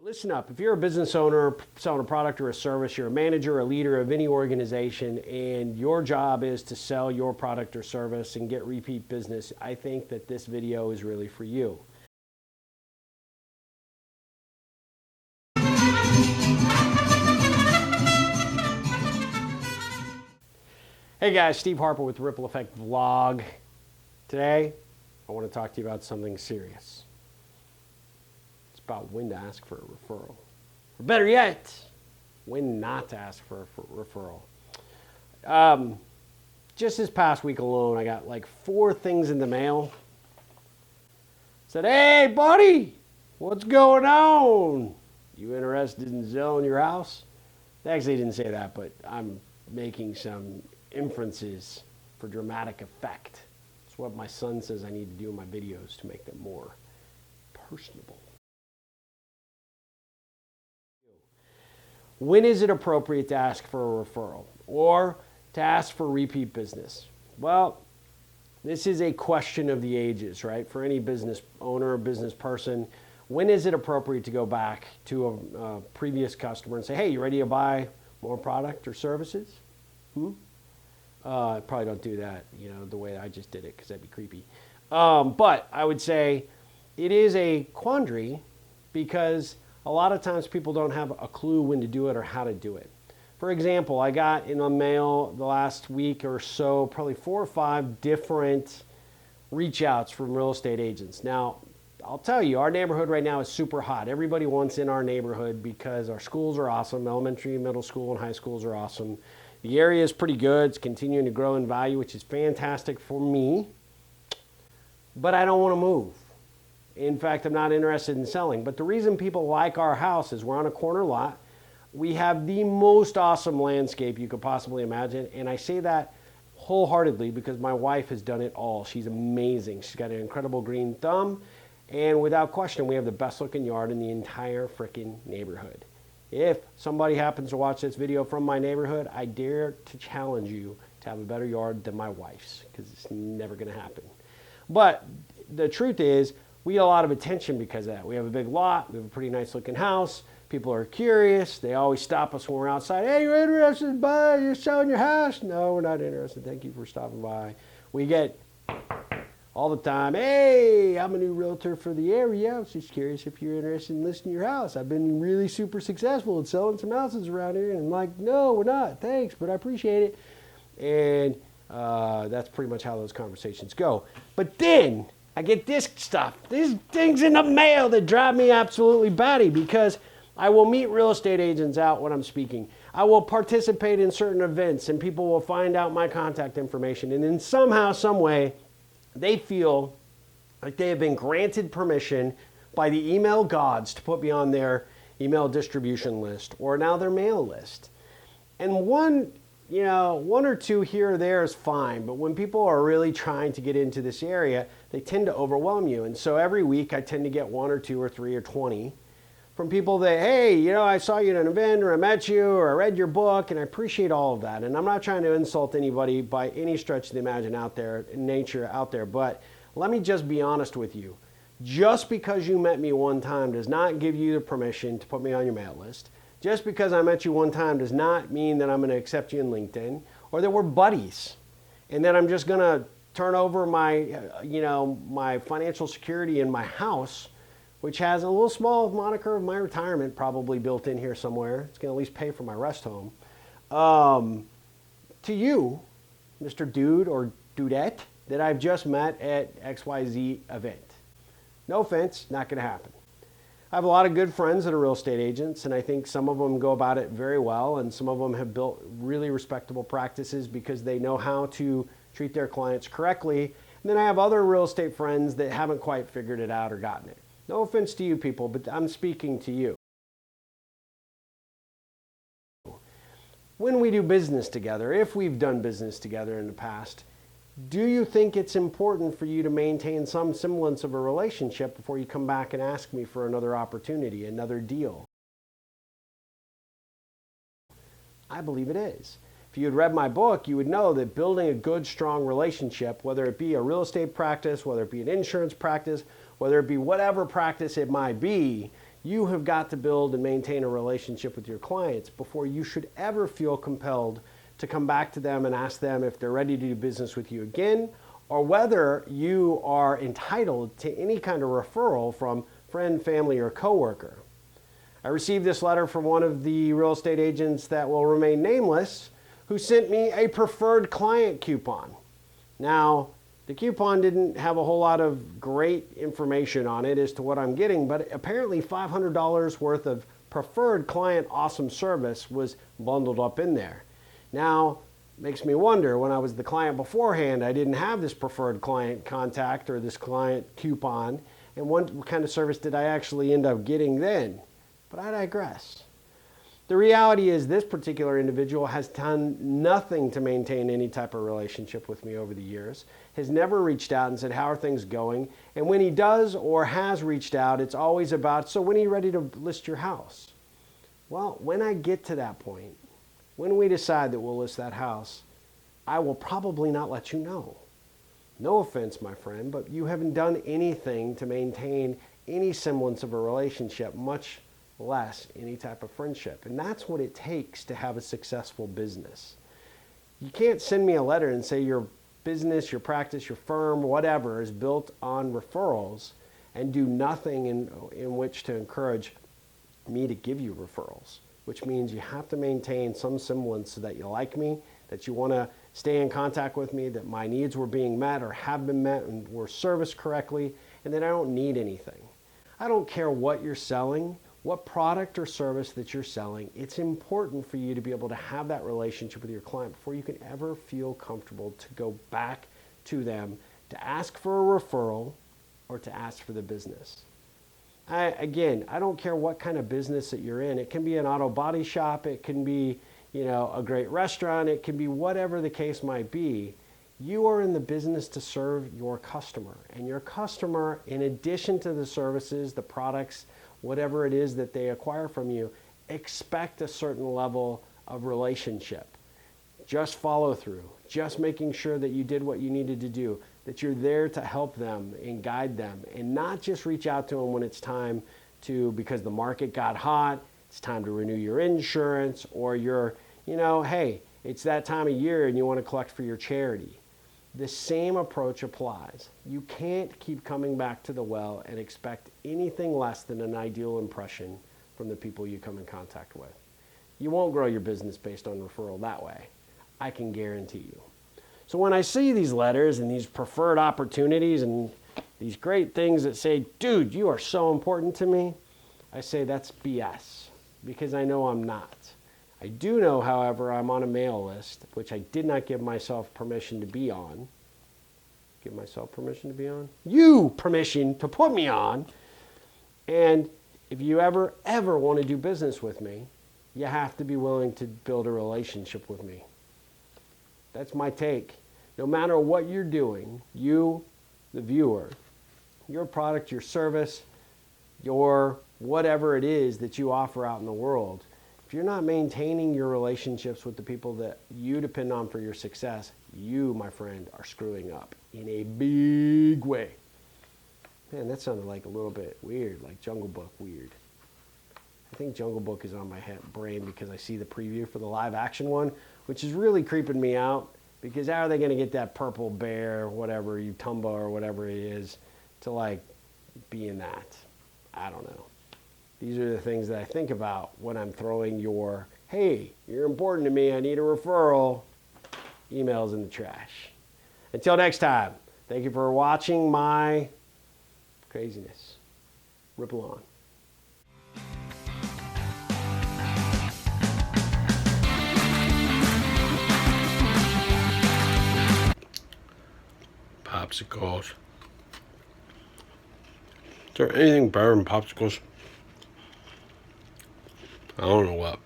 Listen up. If you're a business owner selling a product or a service, you're a manager or a leader of any organization, and your job is to sell your product or service and get repeat business, I think that this video is really for you. Hey guys, Steve Harper with Ripple Effect Vlog. Today, I want to talk to you about something serious. About when to ask for a referral. Or better yet, when not to ask for a referral. Just this past week alone, I got like 4 things in the mail. Said, hey buddy, what's going on? You interested in selling your house? They actually didn't say that, but I'm making some inferences for dramatic effect. It's what my son says I need to do in my videos to make them more personable. When is it appropriate to ask for a referral or to ask for repeat business? Well, this is a question of the ages, right? For any business owner or business person, when is it appropriate to go back to a previous customer and say, hey, you ready to buy more product or services? I probably don't do that, the way I just did it, because that'd be creepy. But I would say it is a quandary because a lot of times people don't have a clue when to do it or how to do it. For example, I got in the mail the last week or so, probably 4 or 5 different reach outs from real estate agents. Now, I'll tell you, our neighborhood right now is super hot. Everybody wants in our neighborhood because our schools are awesome. Elementary, middle school, and high schools are awesome. The area is pretty good. It's continuing to grow in value, which is fantastic for me. But I don't want to move. In fact, I'm not interested in selling. But the reason people like our house is we're on a corner lot. We have the most awesome landscape you could possibly imagine. And I say that wholeheartedly because my wife has done it all. She's amazing. She's got an incredible green thumb. And without question, we have the best looking yard in the entire freaking neighborhood. If somebody happens to watch this video from my neighborhood, I dare to challenge you to have a better yard than my wife's, because it's never going to happen. But the truth is, we get a lot of attention because of that. We have a big lot. We have a pretty nice looking house. People are curious. They always stop us when we're outside. Hey, you're interested in buying? You're selling your house? No, we're not interested. Thank you for stopping by. We get all the time, hey, I'm a new realtor for the area. I was just curious if you're interested in listing your house. I've been really super successful at selling some houses around here. And I'm like, no, we're not. Thanks, but I appreciate it. And that's pretty much how those conversations go. But then I get this stuff, these things in the mail that drive me absolutely batty, because I will meet real estate agents out when I'm speaking. I will participate in certain events and people will find out my contact information. And then somehow, some way, they feel like they have been granted permission by the email gods to put me on their email distribution list or now their mail list. And one or 2 here or there is fine, but when people are really trying to get into this area, they tend to overwhelm you. And so every week I tend to get 1 or 2 or 3 or 20 from people that, hey, I saw you at an event, or I met you, or I read your book, and I appreciate all of that. And I'm not trying to insult anybody by any stretch of the imagination out there, but let me just be honest with you. Just because you met me one time does not give you the permission to put me on your mail list. Just because I met you one time does not mean that I'm going to accept you in LinkedIn, or that we're buddies, and that I'm just going to turn over my, my financial security in my house, which has a little small moniker of my retirement probably built in here somewhere. It's going to at least pay for my rest home. To you, Mr. Dude or Dudette, that I've just met at XYZ event. No offense, not going to happen. I have a lot of good friends that are real estate agents, and I think some of them go about it very well, and some of them have built really respectable practices because they know how to treat their clients correctly. And then I have other real estate friends that haven't quite figured it out or gotten it. No offense to you people, but I'm speaking to you. When we do business together, if we've done business together in the past, do you think it's important for you to maintain some semblance of a relationship before you come back and ask me for another opportunity, another deal? I believe it is. If you had read my book, you would know that building a good, strong relationship, whether it be a real estate practice, whether it be an insurance practice, whether it be whatever practice it might be, You have got to build and maintain a relationship with your clients before you should ever feel compelled to come back to them and ask them if they're ready to do business with you again, or whether you are entitled to any kind of referral from friend, family, or coworker. I received this letter from one of the real estate agents that will remain nameless, who sent me a preferred client coupon. Now, the coupon didn't have a whole lot of great information on it as to what I'm getting, but apparently $500 worth of preferred client awesome service was bundled up in there. Now, makes me wonder, when I was the client beforehand, I didn't have this preferred client contact or this client coupon, and what kind of service did I actually end up getting then? But I digress. The reality is this particular individual has done nothing to maintain any type of relationship with me over the years, has never reached out and said, how are things going? And when he does or has reached out, it's always about, so when are you ready to list your house? Well, when I get to that point, when we decide that we'll list that house, I will probably not let you know. No offense, my friend, but you haven't done anything to maintain any semblance of a relationship, much less any type of friendship. And that's what it takes to have a successful business. You can't send me a letter and say your business, your practice, your firm, whatever, is built on referrals and do nothing in which to encourage me to give you referrals, which means you have to maintain some semblance so that you like me, that you want to stay in contact with me, that my needs were being met or have been met and were serviced correctly, and that I don't need anything. I don't care what you're selling, what product or service that you're selling. It's important for you to be able to have that relationship with your client before you can ever feel comfortable to go back to them to ask for a referral or to ask for the business. Again, I don't care what kind of business that you're in. It can be an auto body shop. It can be, a great restaurant. It can be whatever the case might be. You are in the business to serve your customer. And your customer, in addition to the services, the products, whatever it is that they acquire from you, expect a certain level of relationship. Just follow through. Just making sure that you did what you needed to do, that you're there to help them and guide them, and not just reach out to them when it's time to, because the market got hot, it's time to renew your insurance, or you're, hey, it's that time of year and you want to collect for your charity. The same approach applies. You can't keep coming back to the well and expect anything less than an ideal impression from the people you come in contact with. You won't grow your business based on referral that way. I can guarantee you. So when I see these letters and these preferred opportunities and these great things that say, dude, you are so important to me, I say that's BS, because I know I'm not. I do know, however, I'm on a mail list, which I did not give myself permission to be on. Give myself permission to be on? You permission to put me on. And if you ever want to do business with me, you have to be willing to build a relationship with me. That's my take. No matter what you're doing, you, the viewer, your product, your service, your whatever it is that you offer out in the world, if you're not maintaining your relationships with the people that you depend on for your success, you, my friend, are screwing up in a big way. Man, that sounded like a little bit weird, like Jungle Book weird. I think Jungle Book is on my brain because I see the preview for the live action one, which is really creeping me out, because how are they going to get that purple bear, whatever, Utumba or whatever it is, to like be in that? I don't know. These are the things that I think about when I'm throwing your, hey, you're important to me, I need a referral, emails in the trash. Until next time, thank you for watching my craziness. Ripple on. Popsicles. Is there anything better than popsicles? I don't know what.